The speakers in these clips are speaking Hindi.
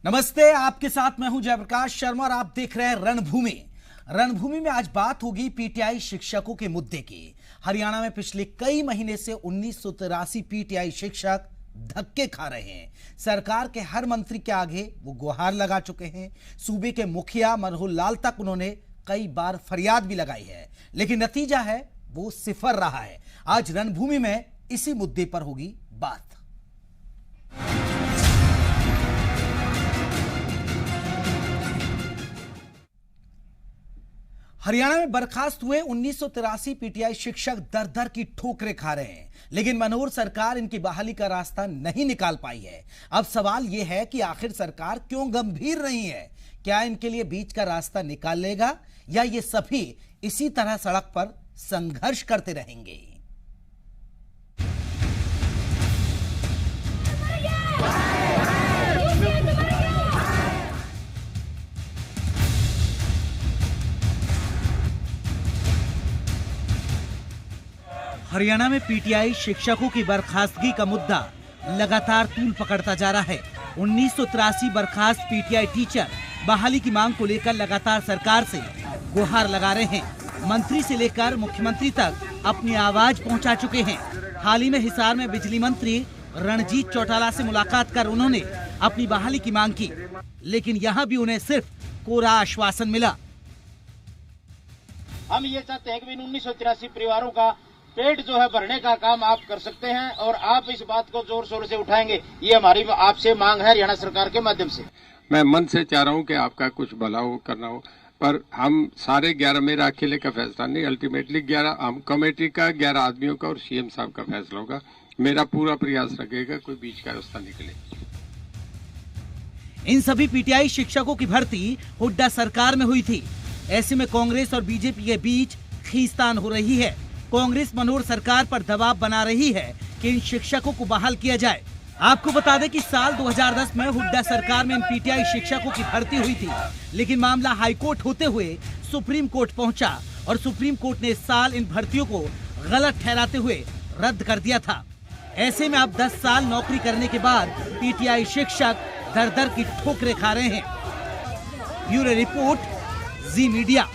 नमस्ते, आपके साथ मैं हूं जयप्रकाश शर्मा और आप देख रहे हैं रणभूमि। रणभूमि में आज बात होगी पीटीआई शिक्षकों के मुद्दे की। हरियाणा में पिछले कई महीने से 1983 पीटीआई शिक्षक धक्के खा रहे हैं। सरकार के हर मंत्री के आगे वो गुहार लगा चुके हैं। सूबे के मुखिया मनोहर लाल तक उन्होंने कई बार फरियाद भी लगाई है, लेकिन नतीजा है वो सिफर रहा है। आज रणभूमि में इसी मुद्दे पर होगी बात। हरियाणा में बर्खास्त हुए 1983 पीटीआई शिक्षक दर दर की ठोकरें खा रहे हैं, लेकिन मनोहर सरकार इनकी बहाली का रास्ता नहीं निकाल पाई है। अब सवाल यह है कि आखिर सरकार क्यों गंभीर नहीं है? क्या इनके लिए बीच का रास्ता निकाल लेगा या ये सभी इसी तरह सड़क पर संघर्ष करते रहेंगे? हरियाणा में पीटीआई शिक्षकों की बर्खास्तगी का मुद्दा लगातार तूल पकड़ता जा रहा है। 1983 बर्खास्त पीटीआई टीचर बहाली की मांग को लेकर लगातार सरकार से गुहार लगा रहे हैं। मंत्री से लेकर मुख्यमंत्री तक अपनी आवाज पहुंचा चुके हैं। हाल ही में हिसार में बिजली मंत्री रणजीत चौटाला से मुलाकात कर उन्होंने अपनी बहाली की मांग की, लेकिन यहाँ भी उन्हें सिर्फ कोरा आश्वासन मिला। हम ये चाहते हैं कि 1983 परिवारों का पेट जो है भरने का काम आप कर सकते हैं और आप इस बात को जोर शोर से उठाएंगे। ये हमारी आपसे मांग है हरियाणा सरकार के माध्यम से। मैं मन से चाह रहा हूँ कि आपका कुछ भला हो, करना हो, पर हम सारे 11 मेरा अकेले का फैसला नहीं, अल्टीमेटली 11 हम कमेटी का 11 आदमियों का और सीएम साहब का फैसला होगा। मेरा पूरा प्रयास रहेगा कोई बीच का रास्ता निकले। इन सभी पीटीआई शिक्षकों की भर्ती हुड्डा सरकार में हुई थी। ऐसे में कांग्रेस और बीजेपी के बीच खींचतान हो रही है। कांग्रेस मनोहर सरकार पर दबाव बना रही है कि इन शिक्षकों को बहाल किया जाए। आपको बता दें कि साल 2010 में हुड्डा सरकार में इन पीटीआई शिक्षकों की भर्ती हुई थी, लेकिन मामला हाईकोर्ट होते हुए सुप्रीम कोर्ट पहुंचा और सुप्रीम कोर्ट ने इस साल इन भर्तियों को गलत ठहराते हुए रद्द कर दिया था। ऐसे में अब 10 साल नौकरी करने के बाद पीटीआई शिक्षक दर दर की ठोकरें खा रहे हैं। ब्यूरो रिपोर्ट, जी मीडिया।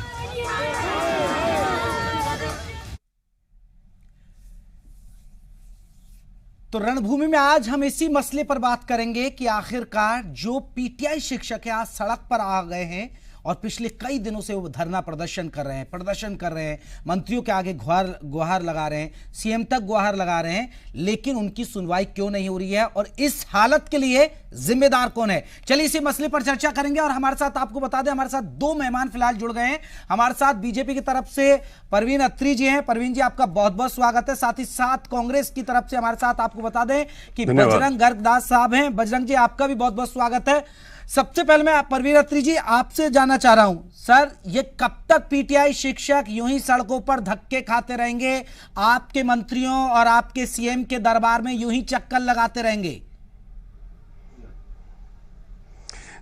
तो रणभूमि में आज हम इसी मसले पर बात करेंगे कि आखिरकार जो पीटीआई शिक्षक है आज सड़क पर आ गए हैं और पिछले कई दिनों से वो धरना प्रदर्शन कर रहे हैं, मंत्रियों के आगे गुहार लगा रहे हैं, सीएम तक गुहार लगा रहे हैं, लेकिन उनकी सुनवाई क्यों नहीं हो रही है और इस हालत के लिए जिम्मेदार कौन है? चलिए इसी मसले पर चर्चा करेंगे। और हमारे साथ आपको बता दें, हमारे साथ 2 मेहमान फिलहाल जुड़ गए हैं। हमारे साथ बीजेपी की तरफ से परवीन अत्री जी हैं। परवीन जी, आपका बहुत बहुत स्वागत है। साथ ही साथ कांग्रेस की तरफ से हमारे साथ आपको बता दें कि बजरंग गर्ग दास साहब हैं। बजरंग जी, आपका भी बहुत बहुत स्वागत है। सबसे पहले मैं परवीन अत्री जी आपसे जानना चाह रहा हूं, सर, ये कब तक पीटीआई शिक्षक यूं ही सड़कों पर धक्के खाते रहेंगे? आपके मंत्रियों और आपके सीएम के दरबार में यूं ही चक्कर लगाते रहेंगे?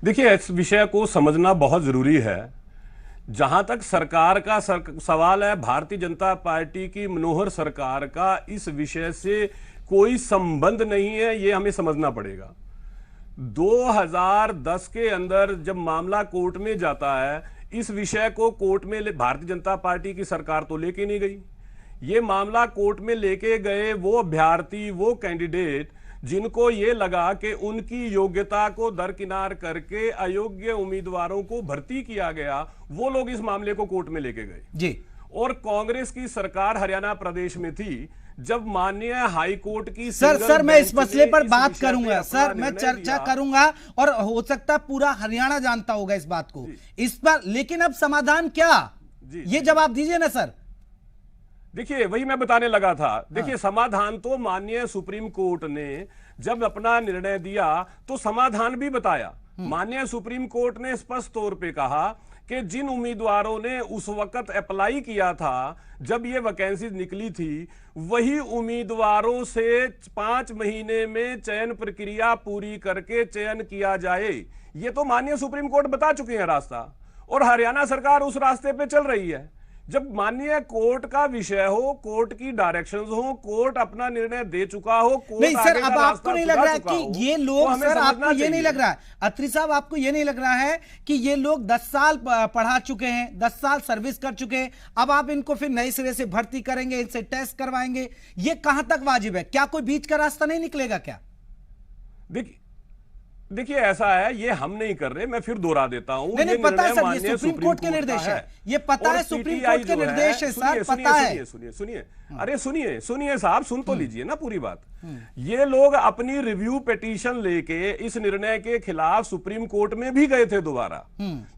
देखिए, इस विषय को समझना बहुत जरूरी है। जहां तक सरकार का सवाल है, भारतीय जनता पार्टी की मनोहर सरकार का इस विषय से कोई संबंध नहीं है, यह हमें समझना पड़ेगा। 2010 के अंदर जब मामला कोर्ट में जाता है, इस विषय को कोर्ट में भारतीय जनता पार्टी की सरकार तो लेके नहीं गई। ये मामला कोर्ट में लेके गए वो अभ्यर्थी, वो कैंडिडेट जिनको ये लगा कि उनकी योग्यता को दरकिनार करके अयोग्य उम्मीदवारों को भर्ती किया गया, वो लोग इस मामले को कोर्ट में लेके गए जी। और कांग्रेस की सरकार हरियाणा प्रदेश में थी जब माननीय हाई कोर्ट की सर मैं इस मसले पर बात करूंगा, सर मैं चर्चा करूंगा और हो सकता है पूरा हरियाणा जानता होगा इस बात को, इस पर। लेकिन अब समाधान क्या, ये जवाब दीजिए ना सर। देखिए, वही मैं बताने लगा था। देखिए, समाधान तो माननीय सुप्रीम कोर्ट ने जब अपना निर्णय दिया तो समाधान भी बताया। माननीय सुप्रीम कोर्ट ने स्पष्ट तौर पे कहा कि जिन उम्मीदवारों ने उस वक्त अप्लाई किया था जब ये वैकेंसी निकली थी, वही उम्मीदवारों से 5 महीने में चयन प्रक्रिया पूरी करके चयन किया जाए। ये तो माननीय सुप्रीम कोर्ट बता चुके हैं रास्ता, और हरियाणा सरकार उस रास्ते पे चल रही है। जब माननीय कोर्ट का विषय हो, कोर्ट की डायरेक्शंस हो, कोर्ट अपना निर्णय दे चुका हो, कोर्ट नहीं सर, आगे का अब आपको रास्ता नहीं लग खुला रहा है चुका हो, कि ये तो लोग, हमें सर आपको समझना ये नहीं चाहिए। लग रहा है, अत्री साहब आपको ये नहीं लग रहा है कि ये लोग 10 साल पढ़ा चुके हैं, 10 साल सर्विस कर चुके हैं, अब आप इनको फिर नए सिरे से भर्ती करेंगे, इनसे टेस्ट करवाएंगे, ये कहां तक वाजिब है? क्या कोई बीच का रास्ता नहीं निकलेगा क्या? देखिए ऐसा है, ये हम नहीं कर रहे, मैं फिर दोहरा देता हूं। नहीं पता है सर, ये सुप्रीम कोर्ट के निर्देश है, ये पता है सुप्रीम कोर्ट के निर्देश है सर, पता है। सुनिए अरे सुनिए साहब, सुन तो लीजिए ना पूरी बात। ये लोग अपनी रिव्यू पिटीशन लेके इस निर्णय के खिलाफ सुप्रीम कोर्ट में भी गए थे दोबारा,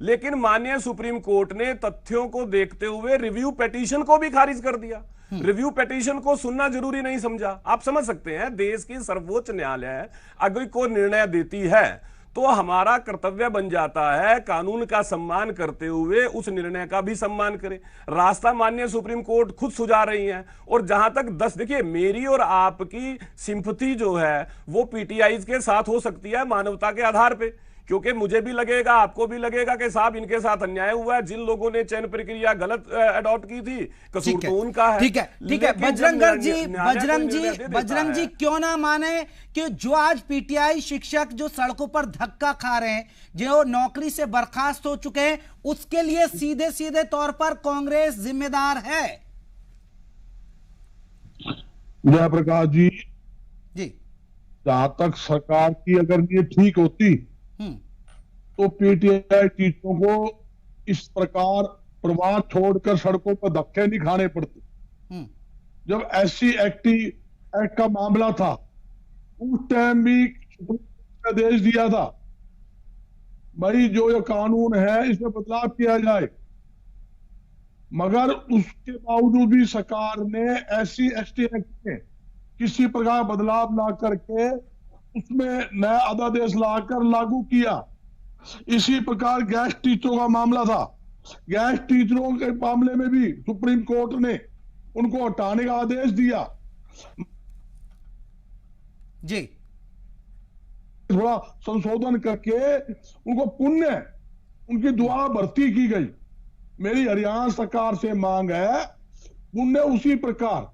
लेकिन माननीय सुप्रीम कोर्ट ने तथ्यों को देखते हुए रिव्यू पिटीशन को भी खारिज कर दिया। रिव्यू पिटीशन को सुनना जरूरी नहीं समझा। आप समझ सकते हैं, देश की सर्वोच्च न्यायालय अगर कोई निर्णय देती है तो हमारा कर्तव्य बन जाता है कानून का सम्मान करते हुए उस निर्णय का भी सम्मान करें। रास्ता माननीय सुप्रीम कोर्ट खुद सुझा रही है। और जहां तक देखिए, मेरी और आपकी सिंपथी जो है वो पीटीआई के साथ हो सकती है मानवता के आधार पे, क्योंकि मुझे भी लगेगा, आपको भी लगेगा कि साहब इनके साथ अन्याय हुआ है। जिन लोगों ने चयन प्रक्रिया गलत अडॉप्ट की थी, कसूर तो उनका है। ठीक है बजरंग जी क्यों ना माने कि जो आज पीटीआई शिक्षक जो सड़कों पर धक्का खा रहे हैं, जो नौकरी से बर्खास्त हो चुके हैं, उसके लिए सीधे सीधे तौर पर कांग्रेस जिम्मेदार है। जयप्रकाश जी, जहां तक सरकार की अगर ये ठीक होती तो पीटीआई टीचरों को इस प्रकार प्रवाह छोड़कर सड़कों पर धक्के नहीं खाने पड़ते। जब SC एक्ट का मामला था उस टाइम भी आदेश दिया था भाई जो ये कानून है इसमें बदलाव किया जाए, मगर उसके बावजूद भी सरकार ने SC ST एक्ट में किसी प्रकार बदलाव ला करके उसमें नया अध्यादेश लाकर लागू किया। इसी प्रकार गैस टीचरों का मामला था, गैस टीचरों के मामले में भी सुप्रीम कोर्ट ने उनको हटाने का आदेश दिया जी, थोड़ा संशोधन करके उनको पुण्य उनकी दुआ भर्ती की गई। मेरी हरियाणा सरकार से मांग है पुण्य उसी प्रकार,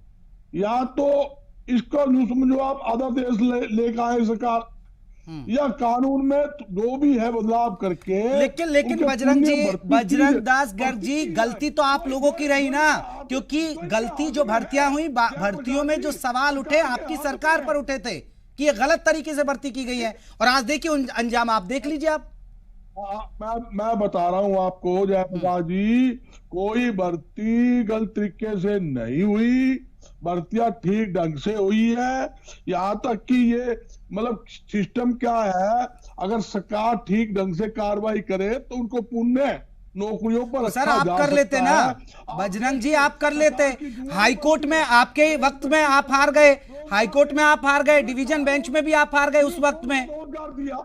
या तो इसका समझो आप अध्यादेश लेकर आए सरकार, या कानून में जो भी है बदलाव करके। लेकिन बजरंग दास गर्ग जी, गलती तो आप लोगों की रही ना, क्योंकि गलती जो भर्तियां हुई, भर्तियों में जो सवाल उठे आपकी सरकार पर उठे थे कि ये गलत तरीके से भर्ती की गई है, और आज देखिए अंजाम आप देख लीजिए। आप मैं बता रहा हूं आपको जयप्रकाश जी, कोई भर्ती गलत तरीके से नहीं हुई, भर्तियां ठीक ढंग से हुई है। यहां तक कि ये मतलब सिस्टम क्या है, अगर सरकार ठीक ढंग से कार्रवाई करे तो उनको पुण्य नौकरियों पर सर आप कर लेते ना बजरंग जी, आप कर लेते। हाईकोर्ट में आपके वक्त में आप हार गए, हाईकोर्ट में आप हार गए, डिवीजन बेंच में भी आप हार गए उस वक्त में। रोजगार दिया,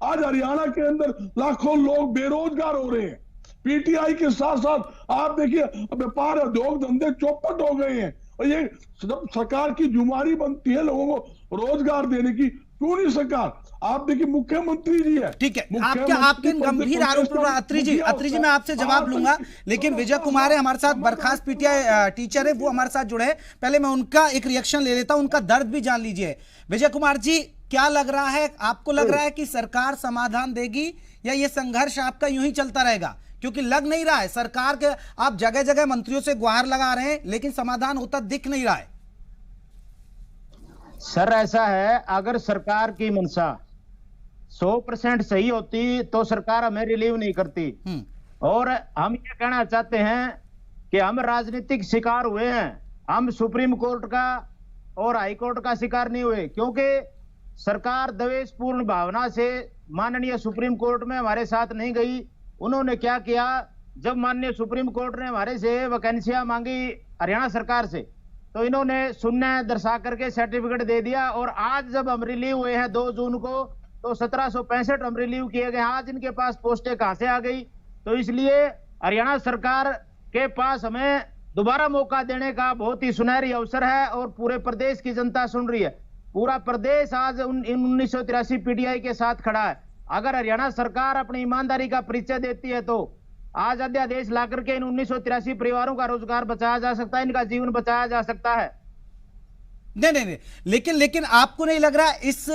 आज हरियाणा के अंदर लाखों लोग बेरोजगार हो रहे हैं। पीटीआई के साथ साथ आप देखिए व्यापार उद्योग धंधे चौपट हो गए हैं, और ये सरकार की जिम्मेदारी बनती है लोगों को रोजगार देने की, क्यों नहीं सरकार? आप देखिए मुख्यमंत्री जी है। ठीक है, आपके गंभीर आरोप पर अत्री जी मैं आपसे जवाब लूंगा, लेकिन विजय कुमार है हमारे साथ, बर्खास्त पीटीआई टीचर है, वो हमारे साथ जुड़े हैं। पहले मैं उनका एक रिएक्शन ले लेता हूं, उनका दर्द भी जान लीजिए। विजय कुमार जी, क्या लग रहा है आपको, लग रहा है कि सरकार समाधान देगी या ये संघर्ष आपका यूं ही चलता रहेगा? क्योंकि लग नहीं रहा है सरकार के, आप जगह जगह मंत्रियों से गुहार लगा रहे हैं लेकिन समाधान होता दिख नहीं रहा है। सर ऐसा है, अगर सरकार की मंशा 100% सही होती तो सरकार हमें रिलीव नहीं करती। और हम ये कहना चाहते हैं कि हम राजनीतिक शिकार हुए हैं, हम सुप्रीम कोर्ट का और हाई कोर्ट का शिकार नहीं हुए, क्योंकि सरकार द्वेषपूर्ण भावना से माननीय सुप्रीम कोर्ट में हमारे साथ नहीं गई। उन्होंने क्या किया, जब माननीय सुप्रीम कोर्ट ने हमारे से वैकेंसियां मांगी हरियाणा सरकार से, तो इन्होंने शून्य दर्शा करके सर्टिफिकेट दे दिया। और आज जब हम रिलीव हुए हैं 2 जून को, तो 1765 हम रिलीव किए गए। आज इनके पास पोस्टें कहां से आ गई? तो इसलिए हरियाणा सरकार के पास हमें दोबारा मौका देने का बहुत ही सुनहरी अवसर है, और पूरे प्रदेश की जनता सुन रही है। पूरा प्रदेश आज 1983 पीटीआई के साथ खड़ा है। अगर हरियाणा सरकार अपनी ईमानदारी का परिचय देती है तो आज अध्यादेश ला करके इन 1983 परिवारों का रोजगार बचाया जा सकता है, इनका जीवन बचाया जा सकता है। नहीं, लेकिन आपको नहीं लग रहा इस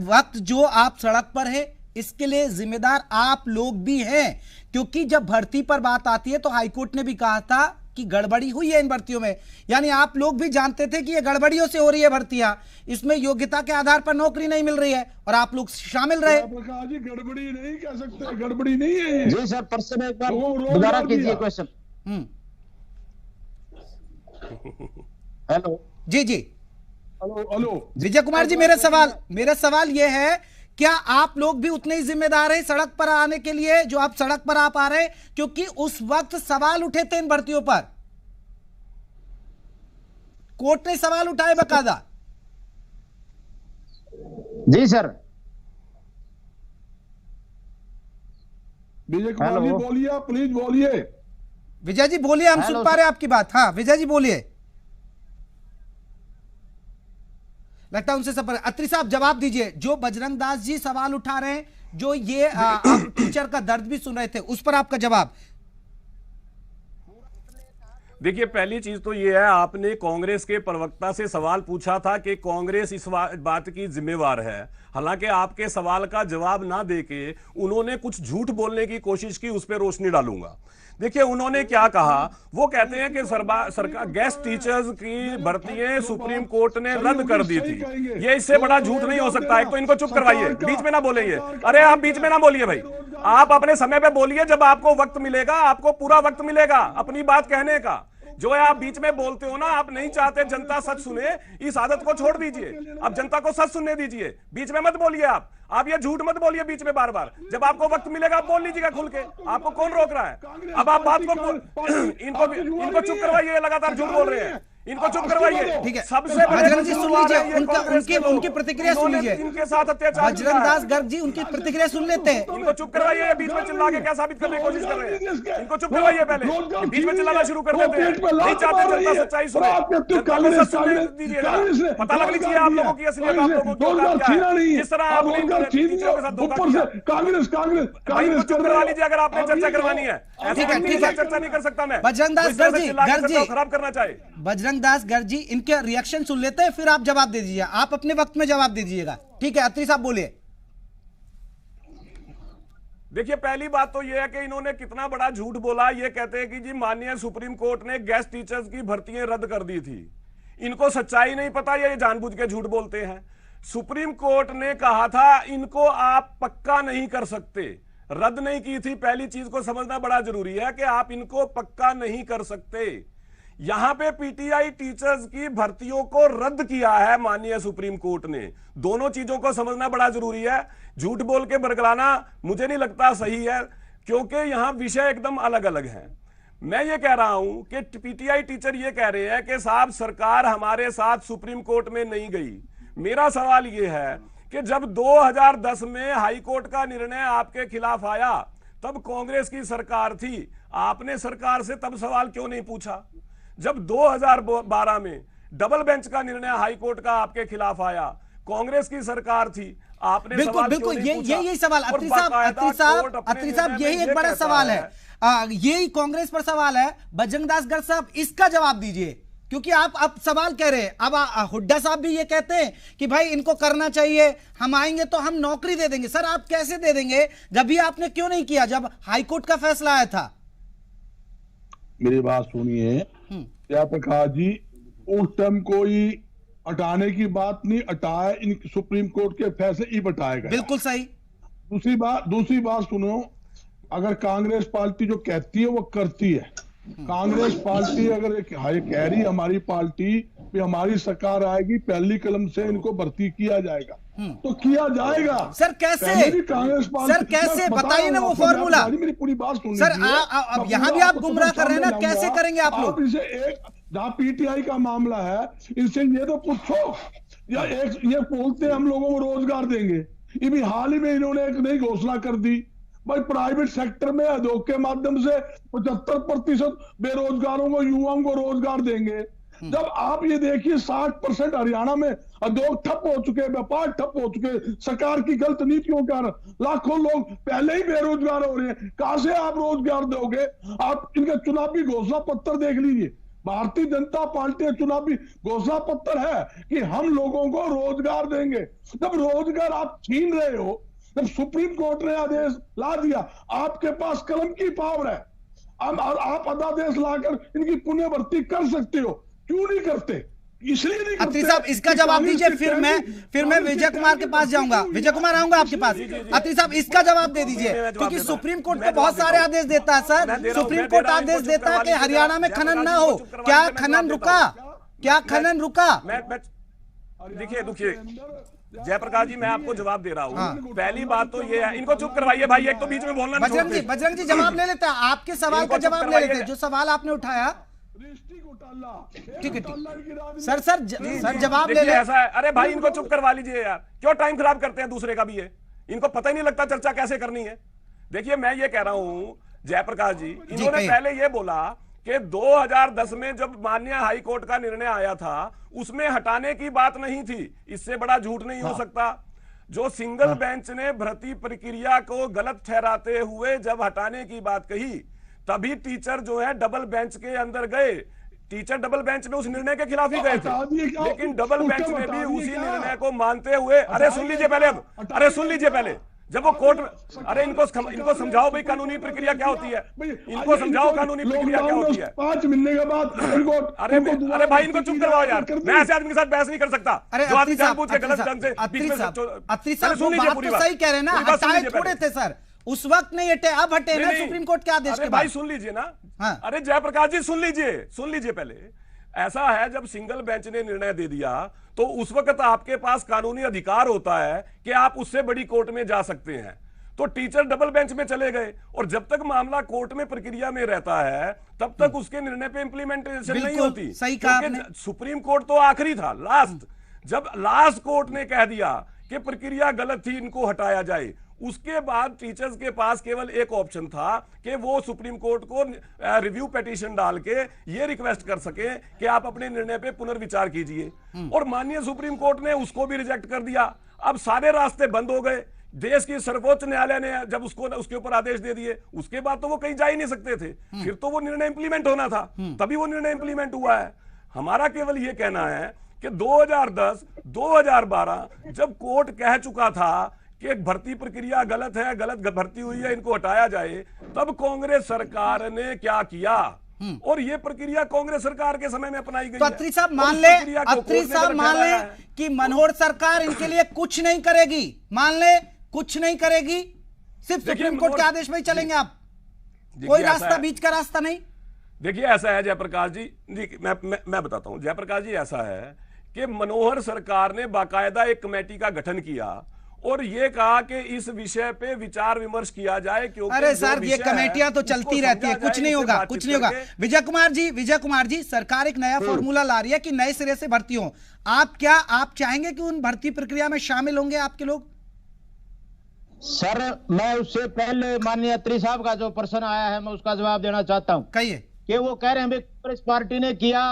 वक्त जो आप सड़क पर है इसके लिए जिम्मेदार आप लोग भी हैं? क्योंकि जब भर्ती पर बात आती है तो हाईकोर्ट ने भी कहा था कि गड़बड़ी हुई है इन भर्तियों में, यानी आप लोग भी जानते थे कि ये गड़बड़ियों से हो रही है भर्तियां, इसमें योग्यता के आधार पर नौकरी नहीं मिल रही है और आप लोग शामिल रहे। प्रकाश जी गड़बड़ी नहीं कह सकते, गड़बड़ी नहीं है। जी सर, प्रश्न एक बार दोबारा कीजिए क्वेश्चन। हेलो जी हेलो विजय कुमार जी, मेरा सवाल यह है, क्या आप लोग भी उतने ही जिम्मेदार हैं सड़क पर आने के लिए जो आप सड़क पर आ पा रहे हैं? क्योंकि उस वक्त सवाल उठे थे इन भर्तियों पर, कोर्ट ने सवाल उठाए बकायदा। जी सर। विजय कुमार जी बोलिए, प्लीज बोलिए। विजय जी बोलिए, हम सुन पा रहे हैं आपकी बात। हाँ विजय जी बोलिए। लगता है उनसे सफर। अत्री साहब जवाब दीजिए, जो बजरंग दास जी सवाल उठा रहे हैं, जो ये आप टीचर का दर्द भी सुन रहे थे, उस पर आपका जवाब। देखिए, पहली चीज तो ये है, आपने कांग्रेस के प्रवक्ता से सवाल पूछा था कि कांग्रेस इस बात की जिम्मेवार है। हालांकि आपके सवाल का जवाब ना देके उन्होंने कुछ झूठ बोलने की कोशिश की, उस पर रोशनी डालूंगा। देखिए उन्होंने क्या कहा, वो कहते हैं कि सरकार गेस्ट टीचर्स की भर्तियां सुप्रीम कोर्ट ने रद्द कर दी थी। ये इससे बड़ा झूठ नहीं हो सकता। एक तो इनको चुप करवाइए, बीच में ना बोलेंगे। अरे आप बीच में ना बोलिए भाई, आप अपने समय पे बोलिए, जब आपको वक्त मिलेगा, आपको पूरा वक्त मिलेगा अपनी बात कहने का। जो है आप बीच में बोलते हो ना, आप नहीं चाहते जनता सच सुने, इस आदत को छोड़ दीजिए। अब जनता को सच सुनने दीजिए, बीच में मत बोलिए। आप ये झूठ मत बोलिए बीच में बार बार। जब आपको वक्त मिलेगा आप बोल लीजिएगा खुल के, आपको कौन रोक रहा है? अब आप बात को इनको चुप करवाइए, लगातार झूठ बोल रहे हैं, इनको चुप करवाइए। ठीक है, सबसे बजरंग जी सुन लीजिए, उनकी प्रतिक्रिया सुन लीजिए। इनके साथ अत्याचार, बजरंग दास गर्ग जी उनकी प्रतिक्रिया सुन लेते हैं। इनको चुप करवाइए, बीच में चिल्ला के क्या साबित करने की कोशिश कर रहे हैं? इनको चुप करवाइए, पहले बीच में चिल्लाना शुरू कर देते हैं। नहीं चाहते जनता सच्चाई सुने, जनता को सच सुनने दीजिए। पता लग लीजिए आप लोगों की असलियत, आप लोगों की औकात क्या है। जिस तरह आपने टीचरों के साथ धोखा किया, कांग्रेस चुप करवा लीजिए अगर आपने चर्चा करवानी है। ऐसा चर्चा नहीं कर सकता मैं। बजरंग दास गर्ग जी खराब करना चाहिए। बजरंग दास गर्ग जी इनके रिएक्शन सुन लेते हैं, फिर आप जवाब दे दीजिए। आप अपने वक्त में जवाब दे दीजिएगा, ठीक है? अत्री साहब बोलिए। देखिए, पहली बात तो यह है कि इन्होंने कितना बड़ा झूठ बोला। ये कहते हैं कि जी माननीय सुप्रीम कोर्ट ने गेस्ट टीचर्स की भर्तियां रद्द कर दी थी। इनको सच्चाई नहीं पता, ये जानबूझ के झूठ बोलते हैं। सुप्रीम कोर्ट ने कहा था इनको आप पक्का नहीं कर सकते, रद्द नहीं की थी। पहली चीज को समझना बड़ा जरूरी है कि आप इनको पक्का नहीं कर सकते। यहां पे पीटीआई टीचर्स की भर्तियों को रद्द किया है माननीय सुप्रीम कोर्ट ने। दोनों चीजों को समझना बड़ा जरूरी है। झूठ बोल के बरगलाना मुझे नहीं लगता सही है, क्योंकि यहां विषय एकदम अलग अलग हैं। मैं ये कह रहा हूं कि पीटीआई टीचर ये कह रहे हैं कि साहब सरकार हमारे साथ सुप्रीम कोर्ट में नहीं गई। मेरा सवाल ये है कि जब 2010 में हाई कोर्ट का निर्णय आपके खिलाफ आया, तब कांग्रेस की सरकार थी, आपने सरकार से तब सवाल क्यों नहीं पूछा? जब 2012 में डबल बेंच का निर्णय हाई कोर्ट का आपके खिलाफ आया, कांग्रेस की सरकार थी, आपने बिल्कुल बिल्कुल यही सवाल अत्री साहब यही एक बड़ा सवाल है। यही कांग्रेस पर सवाल है। बजरंग दास गर्ग साहब इसका जवाब दीजिए, क्योंकि आप अब सवाल कह रहे हैं। अब हुड्डा साहब भी ये कहते हैं कि भाई इनको करना चाहिए, हम आएंगे तो हम नौकरी दे देंगे। सर आप कैसे दे देंगे जब भी आपने क्यों नहीं किया जब हाईकोर्ट का फैसला आया था? मेरी बात सुनिए क्या प्रकाश जी, उस टाइम कोई हटाने की बात नहीं, हटाया इन सुप्रीम कोर्ट के फैसले ही हटाया गया। बिल्कुल सही। दूसरी बात सुनो, अगर कांग्रेस पार्टी जो कहती है वो करती है। कांग्रेस पार्टी अगर कह रही हमारी पार्टी भी हमारी सरकार आएगी, पहली कलम से इनको भर्ती किया जाएगा, तो किया जाएगा। सर कैसे? कांग्रेस पार्टी सर कैसे बताइए ना वो फॉर्मूला। मेरी पूरी बात सुन सर अब यहाँ भी आप गुमराह कर रहे हैं ना, कैसे करेंगे आप लोग? इसे एक जहाँ पीटीआई का मामला है, इनसे ये तो पूछो, या एक ये बोलते हैं हम लोगों को रोजगार देंगे। ये भी हाल ही में इन्होंने एक नई घोषणा कर दी, भाई प्राइवेट सेक्टर में उद्योग के माध्यम से 75% बेरोजगारों को, युवाओं को रोजगार देंगे। जब आप ये देखिए 60% हरियाणा में उद्योग ठप हो चुके, व्यापार ठप हो चुके सरकार की गलत नीतियों के कारण, लाखों लोग पहले ही बेरोजगार हो रहे हैं, कहां से आप रोजगार दोगे? आप इनका चुनावी घोषणा पत्र देख लीजिए, भारतीय जनता पार्टी का चुनावी घोषणा पत्र है कि हम लोगों को रोजगार देंगे। जब रोजगार आप छीन रहे हो, जब सुप्रीम कोर्ट ने आदेश ला दिया, आपके पास कलम की पावर है, आप अध्यादेश लाकर इनकी पुनः भर्ती कर सकते हो, क्यों नहीं करते? इसलिए नहीं करते। अत्री साहब इसका जवाब दीजिए, फिर मैं विजय कुमार के पास जाऊंगा। विजय कुमार आऊंगा आपके पास। अत्री साहब इसका जवाब दे दीजिए, क्योंकि सुप्रीम कोर्ट तो बहुत सारे आदेश देता है सर। सुप्रीम कोर्ट आदेश देता है कि हरियाणा में खनन ना हो। क्या खनन रुका? क्या खनन रुका? देखिए जयप्रकाश जी, मैं आपको जवाब दे रहा हूँ। पहली बात तो ये है, इनको चुप करवाइए भाई, एक तो बीच में बोलना। बजरंग जी जवाब ले लेते हैं, आपके सवाल का जवाब ले लेते हैं, जो सवाल आपने उठाया। ठीक है सर जवाब ले ले। ऐसा है, अरे भाई इनको चुप करवा लीजिए यार, क्यों टाइम खराब करते हैं दूसरे का भी? ये इनको पता ही नहीं लगता चर्चा कैसे करनी है। देखिए मैं ये कह रहा हूँ जयप्रकाश जी, इन्होंने पहले ये बोला कि 2010 में जब माननीय हाई कोर्ट का निर्णय आया था उसमें हटाने की बात नहीं थी। इससे बड़ा झूठ नहीं हो सकता। जो सिंगल बेंच ने भर्ती प्रक्रिया को गलत ठहराते हुए जब हटाने की बात कही, तभी टीचर जो है डबल बेंच के अंदर गए। टीचर डबल बेंच में उस निर्णय के खिलाफ ही गए थे, लेकिन डबल बेंच में भी उसी निर्णय को मानते हुए, अरे सुन लीजिए पहले, अब अरे सुन लीजिए पहले, जब वो कोर्ट में, अरे इनको समझाओ भाई कानूनी प्रक्रिया क्या होती है, इनको समझाओ कानूनी प्रक्रिया क्या होती है। 5 महीने के बाद अरे भाई इनको चुप करवाओ यार, मैं ऐसे आदमी के साथ बहस नहीं कर सकता। जो आदमी जानबूझ के गलत ढंग से अत्री साहब वो बात तो सही कह रहे हैं ना, हटाए थोड़े थे सर, उस वक्त नहीं हटे, अब हटे ना सुप्रीम कोर्ट के आदेश के बाद। भाई सुन लीजिए ना, अरे जयप्रकाश जी सुन लीजिए पहले। ऐसा है, जब सिंगल बेंच ने निर्णय दे दिया तो उस वक्त आपके पास कानूनी अधिकार होता है कि आप उससे बड़ी कोर्ट में जा सकते हैं। तो टीचर डबल बेंच में चले गए, और जब तक मामला कोर्ट में प्रक्रिया में रहता है तब तक उसके निर्णय पे इंप्लीमेंटेशन नहीं होती। सही कहा। सुप्रीम कोर्ट तो आखिरी था, लास्ट, जब लास्ट कोर्ट ने कह दिया कि प्रक्रिया गलत थी, इनको हटाया जाए, उसके बाद टीचर्स के पास केवल एक ऑप्शन था कि वो सुप्रीम कोर्ट को रिव्यू पिटीशन डाल के ये रिक्वेस्ट कर सके कि आप अपने निर्णय पे पुनर्विचार कीजिए, और माननीय सुप्रीम कोर्ट ने उसको भी रिजेक्ट कर दिया। अब सारे रास्ते बंद हो गए। देश की सर्वोच्च न्यायालय ने जब उसके ऊपर आदेश दे दिए, उसके बाद तो वो कहीं जा ही नहीं सकते थे, फिर तो वो निर्णय इंप्लीमेंट होना था, तभी वो निर्णय इंप्लीमेंट हुआ है। हमारा केवल ये कहना है कि 2010 2012 जब कोर्ट कह चुका था कि भर्ती प्रक्रिया गलत है, गलत भर्ती हुई है, इनको हटाया जाए, तब कांग्रेस सरकार ने क्या किया, और ये प्रक्रिया कांग्रेस सरकार के समय में अपनाई गई। तो अत्री साहब मान ले कि मनोहर सरकार इनके लिए कुछ नहीं करेगी, मान ले कुछ नहीं करेगी, सिर्फ सुप्रीम कोर्ट के आदेश में ही चलेंगे आप, कोई रास्ता बीच का रास्ता नहीं। देखिए ऐसा है जयप्रकाश जी, मैं बताता हूं जयप्रकाश जी, ऐसा है कि मनोहर सरकार ने बाकायदा एक कमेटी का गठन किया और ये कहा कि इस विषय पे विचार विमर्श किया जाए, क्योंकि अरे सर ये कमेटियां तो चलती रहती है, कुछ नहीं होगा, कुछ नहीं होगा। विजय कुमार जी सरकार एक नया फॉर्मूला ला रही है कि नए सिरे से भर्ती हो, आप चाहेंगे कि उन भर्ती प्रक्रिया में शामिल होंगे आपके लोग? सर मैं उससे पहले माननीय अत्री साहब का जो प्रश्न आया है मैं उसका जवाब देना चाहता हूं। कहिए। कि वो कह रहे हैं कांग्रेस पार्टी ने किया,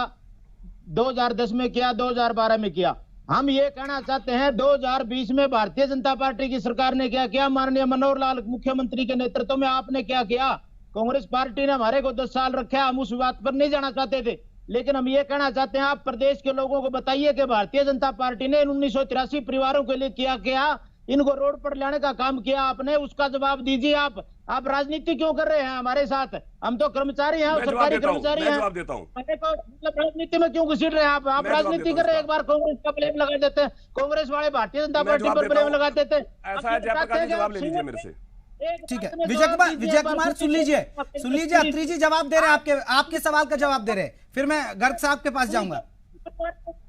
2010 में किया, 2012 में किया। हम ये कहना चाहते हैं 2020 में भारतीय जनता पार्टी की सरकार ने क्या किया, माननीय मनोहर लाल मुख्यमंत्री के नेतृत्व में आपने क्या किया। कांग्रेस पार्टी ने हमारे को 10 साल रखा, हम उस बात पर नहीं जाना चाहते थे, लेकिन हम ये कहना चाहते हैं आप प्रदेश के लोगों को बताइए कि भारतीय जनता पार्टी ने 1983 परिवारों के लिए क्या, इनको रोड पर लाने का काम किया आपने, उसका जवाब दीजिए। आप राजनीति क्यों कर रहे हैं हमारे साथ? हम तो कर्मचारी हैं, सरकारी कर्मचारी हैं, मतलब राजनीति में क्यों घुस रहे हैं आप राजनीति कर रहे हैं। एक बार कांग्रेस का ब्लेम लगा देते हैं, कांग्रेस वाले भारतीय जनता पार्टी पर ब्लेम लगा देते हैं। जवाब ले लीजिए मेरे से। ठीक है विजय कुमार सुन लीजिए अत्री जी जवाब दे रहे हैं, आपके सवाल का जवाब दे रहे हैं, फिर मैं गर्ग साहब के पास जाऊंगा।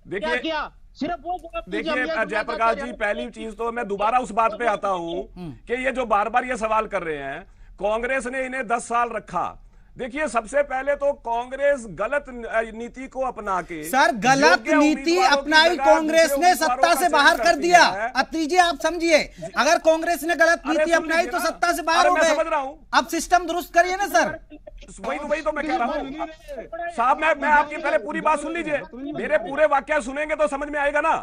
देखिए सिर्फ वो देखिए जयप्रकाश जी, पहली चीज तो मैं दोबारा उस बात पे आता हूं कि ये जो बार बार ये सवाल कर रहे हैं, कांग्रेस ने इन्हें 10 साल रखा, देखिए, सबसे पहले तो कांग्रेस गलत नीति को अपना के, सर गलत नीति अपनाई कांग्रेस ने, सत्ता से बाहर कर दिया। अत्रि आप समझिए, अगर कांग्रेस ने गलत नीति अपनाई तो सत्ता से बाहर हो गए। समझ रहा हूं, अब सिस्टम दुरुस्त करिए ना सर। वही तो मैं कह रहा हूं साहब। मैं आपकी पहले पूरी बात सुन लीजिए, मेरे पूरे वाक्य सुनेंगे तो समझ में आएगा ना।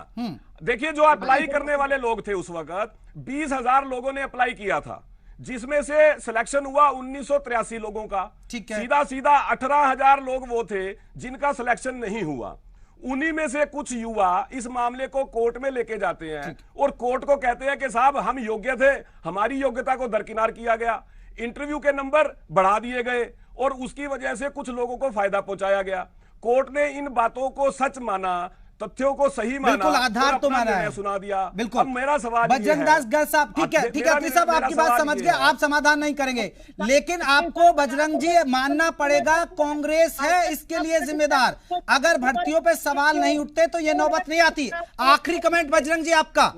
देखिए, जो अप्लाई करने वाले लोग थे उस वक्त 20,000 लोगों ने अप्लाई किया था, जिसमें से सिलेक्शन हुआ 1983 लोगों का। सीधा सीधा 18,000 लोग वो थे जिनका सिलेक्शन नहीं हुआ। उन्हीं में से कुछ युवा इस मामले को कोर्ट में लेके जाते हैं और कोर्ट को कहते हैं कि साहब हम योग्य थे, हमारी योग्यता को दरकिनार किया गया, इंटरव्यू के नंबर बढ़ा दिए गए और उसकी वजह से कुछ लोगों को फायदा पहुंचाया गया। कोर्ट ने इन बातों को सच माना, तथ्यों को सही माना, बिल्कुल आधार तो माना है, सुना दिया। बिल्कुल। अब मेरा सवाल बजरंग दास गर्ग साहब, ठीक है अत्रि साहब, आपकी बात समझ गए, आप समाधान नहीं करेंगे, लेकिन आपको बजरंग जी मानना पड़ेगा कांग्रेस है इसके लिए जिम्मेदार। अगर भर्तियों पे सवाल नहीं उठते तो ये नौबत नहीं आती। आखिरी कमेंट बजरंग जी आपका।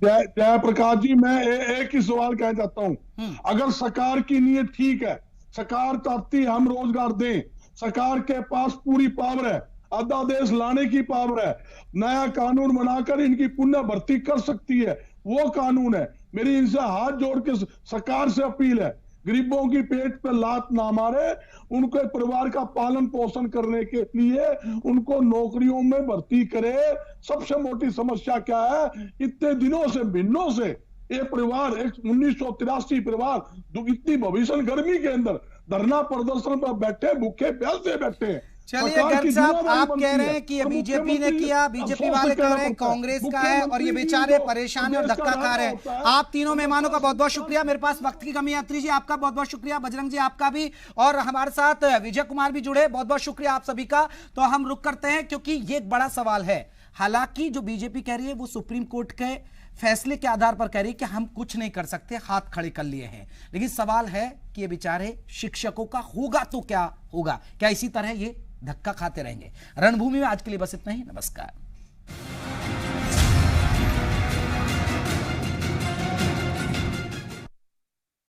जयप्रकाश जी, मैं एक ही सवाल कहना चाहता हूं। अगर सरकार की नीयत ठीक है, सरकार चाहती हम रोजगार दें, सरकार के पास पूरी पावर है, अध्यादेश लाने की पावर है, नया कानून बनाकर इनकी पुनः भर्ती कर सकती है, वो कानून है। मेरी इनसे हाथ जोड़ के सरकार से अपील है, गरीबों की पेट पे लात ना मारे, उनके परिवार का पालन पोषण करने के लिए उनको नौकरियों में भर्ती करे। सबसे मोटी समस्या क्या है, इतने दिनों से महीनों से ये परिवार, एक 1983 परिवार इतनी भीषण गर्मी के अंदर धरना प्रदर्शन पर बैठे, भूखे प्यासे बैठे। चलिए गर्ग साहब, आप कह रहे हैं कि ये बीजेपी ने किया, बीजेपी वाले कह रहे हैं कांग्रेस का है और ये बेचारे परेशान और धक्का खा रहे हैं। आप तीनों मेहमानों का बहुत बहुत शुक्रिया, मेरे पास वक्त की कमी है। अत्रि जी आपका बहुत बहुत शुक्रिया, बजरंग जी आपका भी, और हमारे साथ विजय कुमार भी जुड़े, बहुत बहुत शुक्रिया आप सभी का। तो हम रुक करते हैं क्योंकि ये एक बड़ा सवाल है। हालांकि जो बीजेपी कह रही है वो सुप्रीम कोर्ट के फैसले के आधार पर कह रही है कि हम कुछ नहीं कर सकते, हाथ खड़े कर लिए हैं, लेकिन सवाल है कि ये बेचारे शिक्षकों का होगा तो क्या होगा, क्या इसी तरह ये धक्का खाते रहेंगे। रणभूमि में आज के लिए बस इतना ही, नमस्कार।